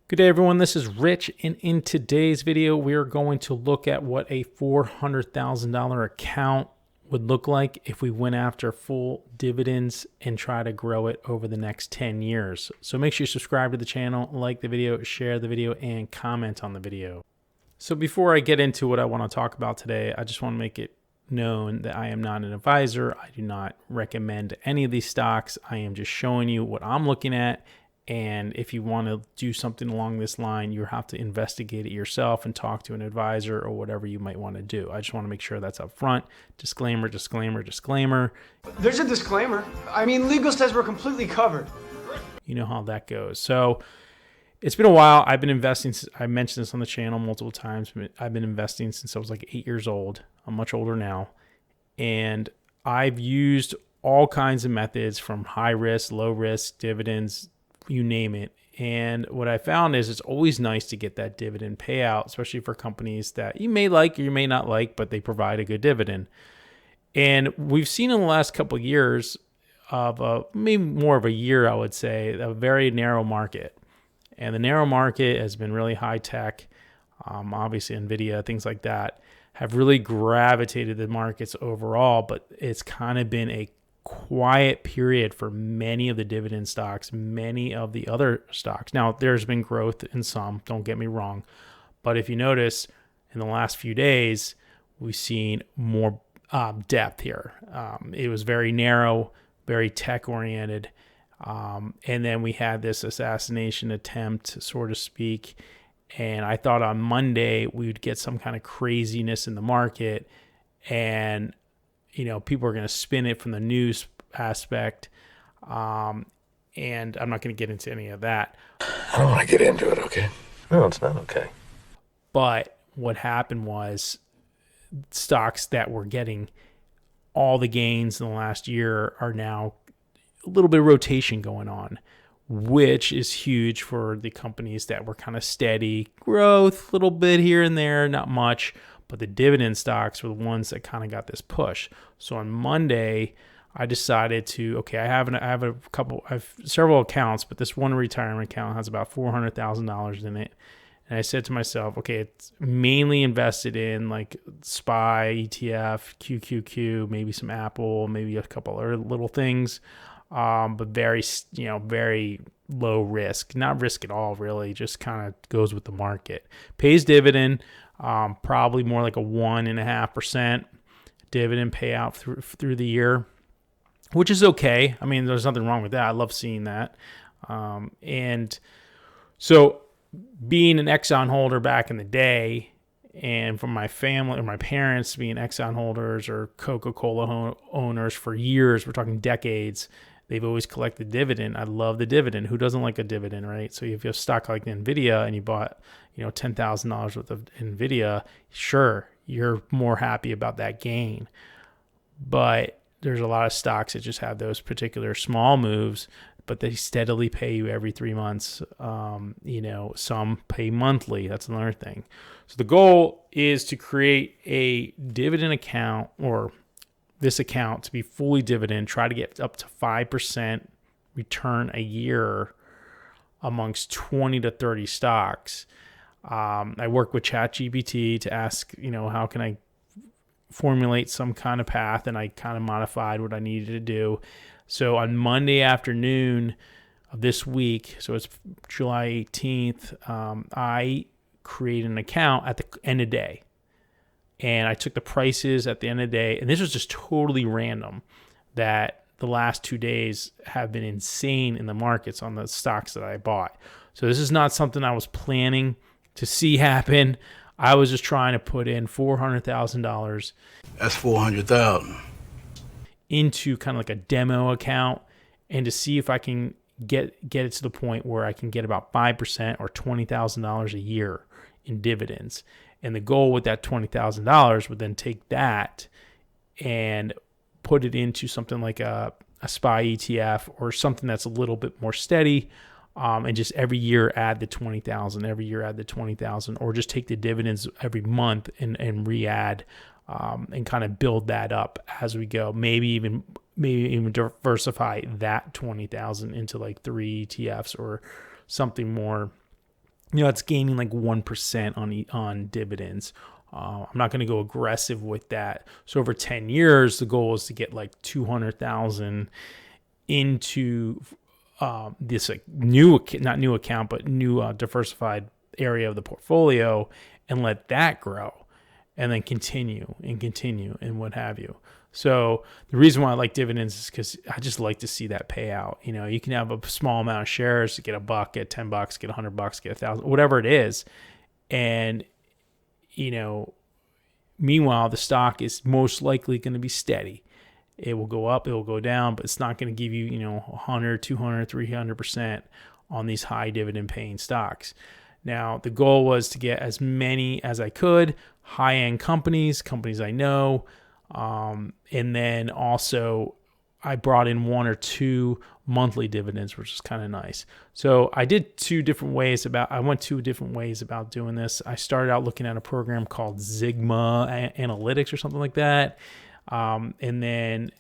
Good day, everyone. This is Rich, and in today's video, we are going to look at what a $400,000 account would look like if we went after full dividends and try to grow it over the next 10 years. So make sure you subscribe to the channel, like the video, share the video, and comment on the video. So before I get into what I want to talk about today, I just want to make it known that I am not an advisor. I do not recommend any of these stocks. I am just showing you what I'm looking at. And if you want to do something along this line, you have to investigate it yourself and talk to an advisor or whatever you might want to do. I just want to make sure that's up front. Disclaimer, disclaimer, discllaimer. There's a disclaimer. I mean, legal says we're completely covered. You know how that goes. So it's been a while. I've been investing. I mentioned this on the channel multiple times. But I've been investing since I was like 8 years old. I'm much older now. And I've used all kinds of methods from high risk, low risk, dividends, you name it. And what I found is it's always nice to get that dividend payout, especially for companies that you may like or you may not like, but they provide a good dividend. And we've seen in the last couple of years of maybe more of a year, I would say, a very narrow market. And the narrow market has been really high tech. Obviously, NVIDIA, things like that have really gravitated the markets overall, but it's kind of been a quiet period for many of the dividend stocks, many of the other stocks. Now, there's been growth in some, don't get me wrong. But if you notice, in the last few days, we've seen more depth here. It was very narrow, very tech-oriented. And then we had this assassination attempt, so to speak. And I thought on Monday we would get some kind of craziness in the market. And people are going to spin it from the news aspect. And I'm not going to get into any of that. I don't want to get into it, okay? No, it's not okay. But what happened was stocks that were getting all the gains in the last year are now a little bit of rotation going on, which is huge for the companies that were kind of steady growth, a little bit here and there, not much. But the dividend stocks were the ones that kind of got this push. So on Monday, I decided to, I have several accounts, but this one retirement account has about $400,000 in it. And I said to myself, it's mainly invested in like SPY, ETF, QQQ, maybe some Apple, maybe a couple other little things, but very low risk, not risk at all, really, just kind of goes with the market. Pays dividend. Probably more like a 1.5% dividend payout through the year, which is okay. I mean, there's nothing wrong with that. I love seeing that. And so being an Exxon holder back in the day, and from my family or my parents being Exxon holders or Coca-Cola owners for years, we're talking decades, they've always collected dividend. I love the dividend. Who doesn't like a dividend, right? So if you have a stock like NVIDIA and you bought, $10,000 worth of NVIDIA, sure, you're more happy about that gain. But there's a lot of stocks that just have those particular small moves, but they steadily pay you every 3 months. Some pay monthly. That's another thing. So the goal is to create a dividend account, or this account to be fully dividend, try to get up to 5% return a year amongst 20 to 30 stocks. I work with ChatGPT to ask, how can I formulate some kind of path, and I kind of modified what I needed to do. So on Monday afternoon of this week, so it's July 18th, I created an account at the end of the day. And I took the prices at the end of the day, and this was just totally random, that the last 2 days have been insane in the markets on the stocks that I bought. So this is not something I was planning to see happen. I was just trying to put in $400,000. That's $400,000 into kind of like a demo account, and to see if I can get it to the point where I can get about 5% or $20,000 a year in dividends. And the goal with that $20,000 would then take that and put it into something like a SPY ETF or something that's a little bit more steady, and just every year add the 20,000, every year add the 20,000, or just take the dividends every month and re-add, and kind of build that up as we go. Maybe even diversify that 20,000 into like 3 ETFs or something more it's gaining like 1% on dividends. I'm not going to go aggressive with that. So over 10 years, the goal is to get like 200,000 into this like not new account, but new diversified area of the portfolio, and let that grow, and then continue and what have you. So the reason why I like dividends is because I just like to see that payout. You can have a small amount of shares to get $1, get $10, get $100, get $1,000, whatever it is. And, meanwhile, the stock is most likely going to be steady. It will go up, it will go down, but it's not going to give you, 100, 200, 300% on these high dividend paying stocks. Now, the goal was to get as many as I could, high-end companies I know. And then also I brought in 1 or 2 monthly dividends, which is kind of nice. So I went 2 different ways about doing this. I started out looking at a program called Ziggma Analytics or something like that. And then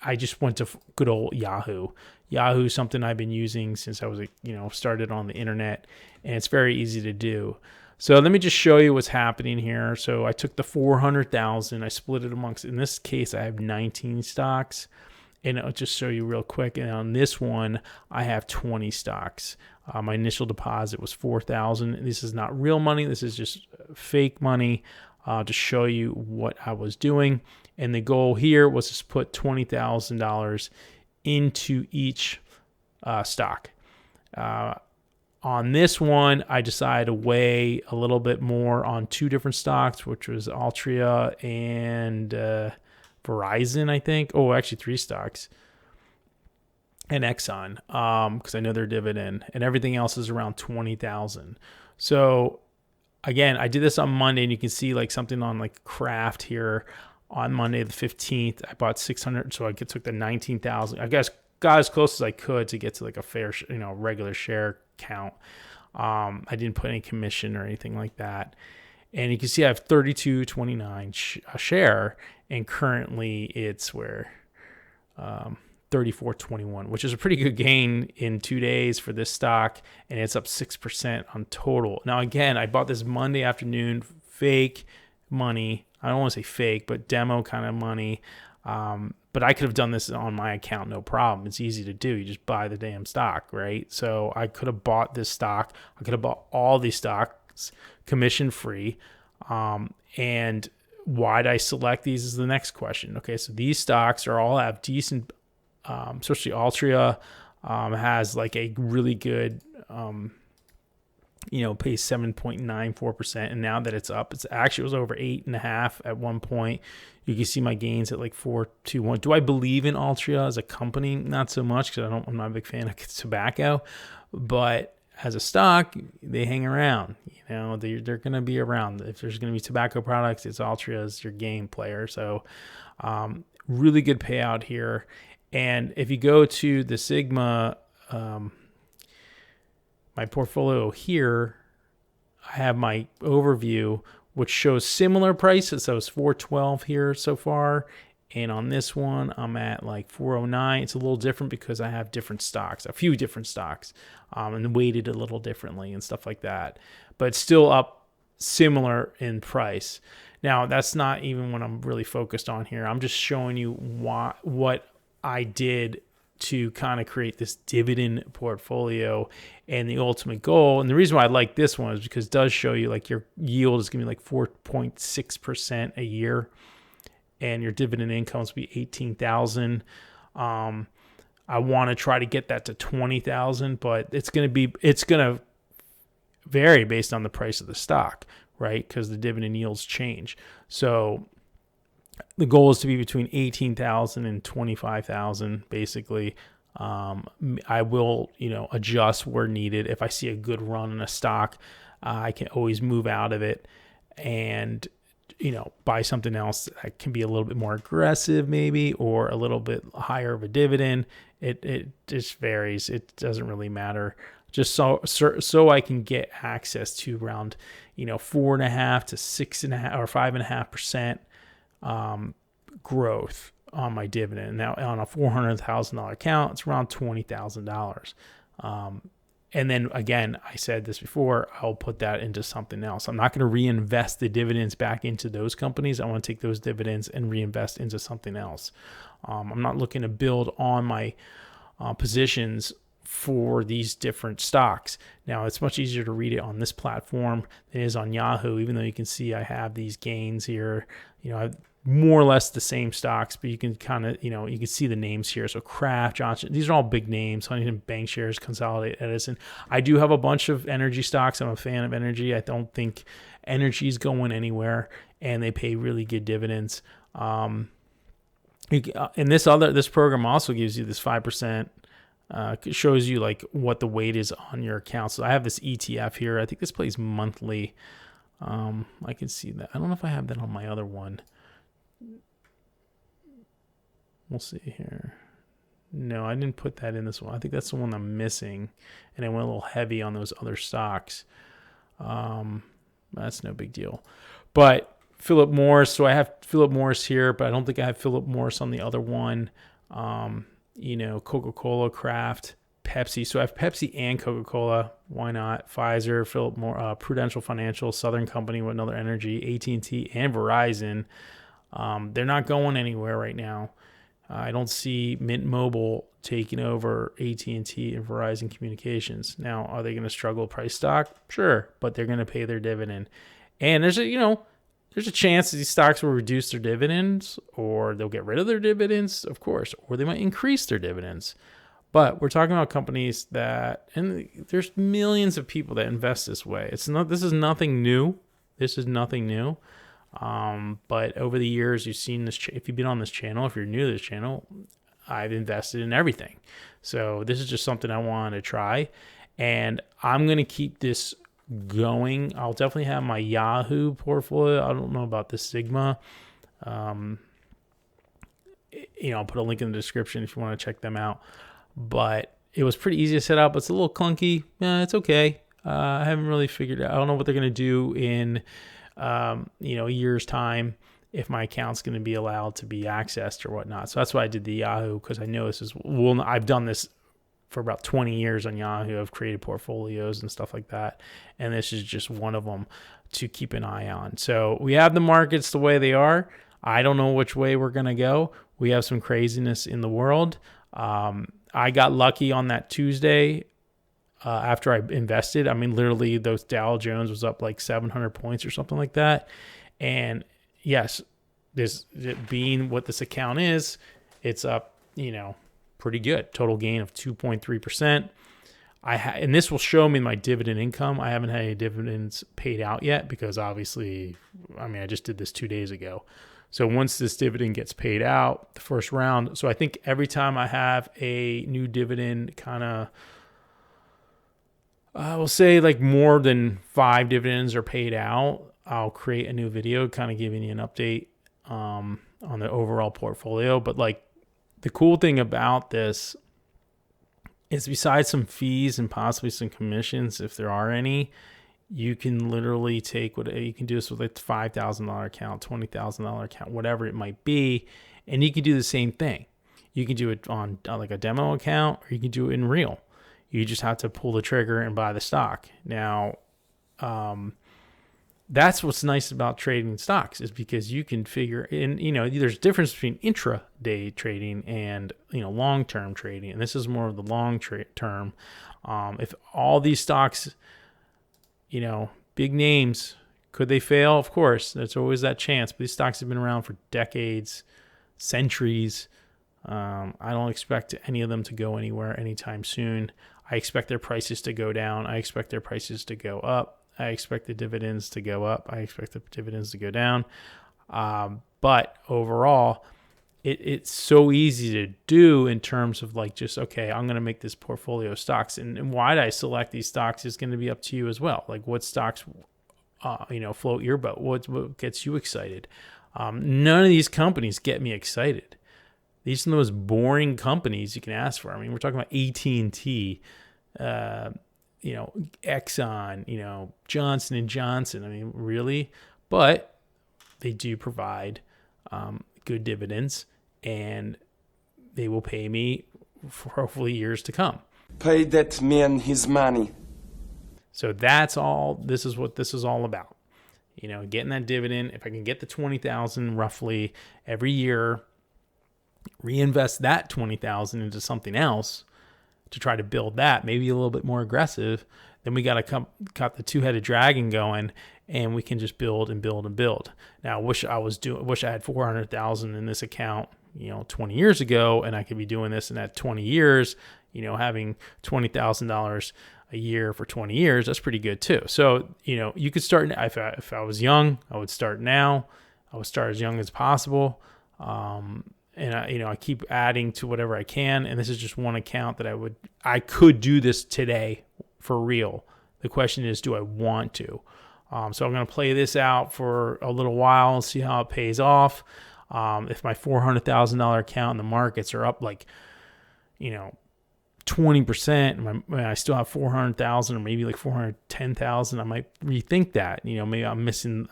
I just went to good old Yahoo. Yahoo is something I've been using since I was, started on the internet, and it's very easy to do. So let me just show you what's happening here. So I took the 400,000, I split it amongst, in this case, I have 19 stocks, and I'll just show you real quick. And on this one, I have 20 stocks. My initial deposit was 4,000. This is not real money. This is just fake money to show you what I was doing. And the goal here was to put $20,000 into each stock. On this one, I decided to weigh a little bit more on 2 different stocks, which was Altria and Verizon, I think. Oh, actually 3 stocks. And Exxon, because I know their dividend. And everything else is around 20,000. So, again, I did this on Monday, and you can see like something on like Kraft here on Monday the 15th. I bought 600, so I took the 19,000. I guess got as close as I could to get to like a fair, regular share count. I didn't put any commission or anything like that. And you can see I have 32.29 a share, and currently it's 34.21, which is a pretty good gain in 2 days for this stock, and it's up 6% on total. Now, again, I bought this Monday afternoon, fake money. I don't want to say fake, but demo kind of money. But I could have done this on my account, no problem. It's easy to do. You just buy the damn stock, right? So I could have bought this stock. I could have bought all these stocks commission free. And why did I select these is the next question. Okay, so these stocks all have decent, especially Altria has like a really good, pays 7.94%. And now that it's up, it was over 8.5 at one point. You can see my gains at like 4.21. Do I believe in Altria as a company? Not so much, because I'm not a big fan of tobacco. But as a stock, they hang around. They're going to be around. If there's going to be tobacco products, it's Altria as your game player. So really good payout here. And if you go to the Sigma, my portfolio here, I have my overview, which shows similar prices. So it's 412 here so far. And on this one, I'm at like 409. It's a little different because I have different stocks, a few different stocks, and weighted a little differently and stuff like that. But it's still up similar in price. Now, that's not even what I'm really focused on here. I'm just showing you what I did to kind of create this dividend portfolio and the ultimate goal. And the reason why I like this one is because it does show you like your yield is going to be like 4.6% a year, and your dividend income is going to be 18,000. I want to try to get that to 20,000, but it's going to vary based on the price of the stock, right? Because the dividend yields change. So the goal is to be between 18,000 and 25,000, basically. I will, adjust where needed. If I see a good run in a stock, I can always move out of it and, buy something else that can be a little bit more aggressive maybe, or a little bit higher of a dividend. It just varies. It doesn't really matter. Just so I can get access to around, 4.5 to 6.5 or 5.5%. Growth on my dividend. Now, on a $400,000 account, it's around $20,000. And then again, I said this before, I'll put that into something else. I'm not going to reinvest the dividends back into those companies. I want to take those dividends and reinvest into something else. I'm not looking to build on my positions for these different stocks. Now, it's much easier to read it on this platform than it is on Yahoo, even though you can see I have these gains here. I have more or less the same stocks, but you can kind of, you can see the names here. So Kraft, Johnson, these are all big names. Huntington Bankshares, Consolidate, Edison. I do have a bunch of energy stocks. I'm a fan of energy. I don't think energy is going anywhere, and they pay really good dividends. And this program also gives you this 5%. It shows you like what the weight is on your account. So I have this ETF here. I think this plays monthly. I can see that. I don't know if I have that on my other one. We'll see here. No, I didn't put that in this one. I think that's the one I'm missing. And I went a little heavy on those other stocks. That's no big deal. But Philip Morris, so I have Philip Morris here, but I don't think I have Philip Morris on the other one. Coca-Cola, Kraft, Pepsi. So I have Pepsi and Coca-Cola. Why not? Pfizer, Philip Morris, Prudential Financial, Southern Company with another energy, AT&T, and Verizon. They're not going anywhere right now. I don't see Mint Mobile taking over AT&T and Verizon Communications. Now, are they going to struggle price stock? Sure, but they're going to pay their dividend. And there's a chance that these stocks will reduce their dividends, or they'll get rid of their dividends, of course, or they might increase their dividends. But we're talking about companies and there's millions of people that invest this way. This is nothing new. But over the years, you've seen this. If you've been on this channel, if you're new to this channel, I've invested in everything. So this is just something I wanted to try, and I'm going to keep this going. I'll definitely have my Yahoo portfolio. I don't know about the Ziggma. I'll put a link in the description if you want to check them out. But it was pretty easy to set up. It's a little clunky. It's okay. I haven't really figured out. I don't know what they're going to do in a year's time, if my account's going to be allowed to be accessed or whatnot. So that's why I did the Yahoo, because I know I've done this for about 20 years on Yahoo. I've created portfolios and stuff like that. And this is just one of them to keep an eye on. So we have the markets the way they are. I don't know which way we're going to go. We have some craziness in the world. I got lucky on that Tuesday after I invested. I mean, literally those Dow Jones was up like 700 points or something like that. And yes, this being what this account is, it's up, pretty good. Total gain of 2.3%. And this will show me my dividend income. I haven't had any dividends paid out yet because obviously, I just did this 2 days ago. So once this dividend gets paid out, the first round, so I think every time I have a new dividend kind of, we'll say like more than 5 dividends are paid out, I'll create a new video kind of giving you an update on the overall portfolio. But like the cool thing about this is besides some fees and possibly some commissions, if there are any, you can literally take you can do this with a $5,000 account, $20,000 account, whatever it might be. And you can do the same thing. You can do it on like a demo account, or you can do it in real. You just have to pull the trigger and buy the stock. Now, that's what's nice about trading stocks, is because you can figure in, there's a difference between intraday trading and, long-term trading. And this is more of the long term. If all these stocks, big names, could they fail? Of course, there's always that chance. But these stocks have been around for decades, centuries. I don't expect any of them to go anywhere anytime soon. I expect their prices to go down. I expect their prices to go up. I expect the dividends to go up. I expect the dividends to go down. But overall, it's so easy to do in terms of like just, okay, I'm going to make this portfolio of stocks. And why did I select these stocks is going to be up to you as well. Like what stocks, float your boat? What gets you excited? None of these companies get me excited. These are the most boring companies you can ask for. We're talking about AT&T, Exxon, Johnson & Johnson. Really? But they do provide good dividends, and they will pay me for hopefully years to come. Pay that man his money. So that's all. This is what this is all about. You know, getting that dividend. If I can get the 20,000 roughly every year, reinvest that 20,000 into something else to try to build that, maybe a little bit more aggressive, then we got to cut the two-headed dragon going, and we can just build and build and build. Now, wish I had 400,000 in this account, 20 years ago, and I could be doing this in that 20 years, having $20,000 a year for 20 years. That's pretty good too. So, you could start, if I was young, I would start now. I would start as young as possible. And I keep adding to whatever I can. And this is just one account that I could do this today for real. The question is, do I want to? So I'm going to play this out for a little while and see how it pays off. If my $400,000 account in the markets are up 20%, and I still have 400,000 or maybe like 410,000, I might rethink that. Maybe I'm missing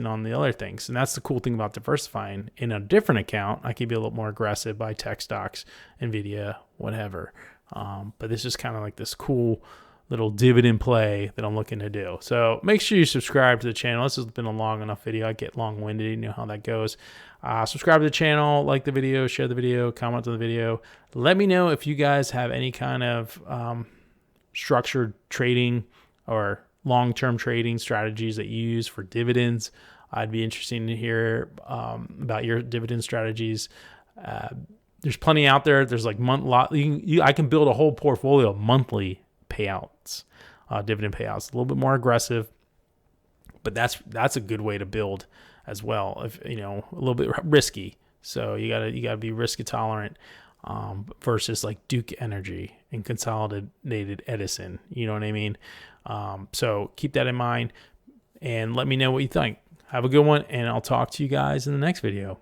on the other things. And that's the cool thing about diversifying. In a different account, I can be a little more aggressive, buy tech stocks, Nvidia, whatever. But this is kind of like this cool little dividend play that I'm looking to do. So make sure you subscribe to the channel. This has been a long enough video. I get long-winded. You know how that goes. Subscribe to the channel, like the video, share the video, comment on the video. Let me know if you guys have any kind of structured trading or long-term trading strategies that you use for dividends. I'd be interested to hear about your dividend strategies. There's plenty out there. There's like I can build a whole portfolio of monthly payouts, dividend payouts, a little bit more aggressive, but that's a good way to build as well. If a little bit risky, so you gotta be risk tolerant, versus like Duke Energy and Consolidated Edison. You know what I mean? So keep that in mind, and let me know what you think. Have a good one, and I'll talk to you guys in the next video.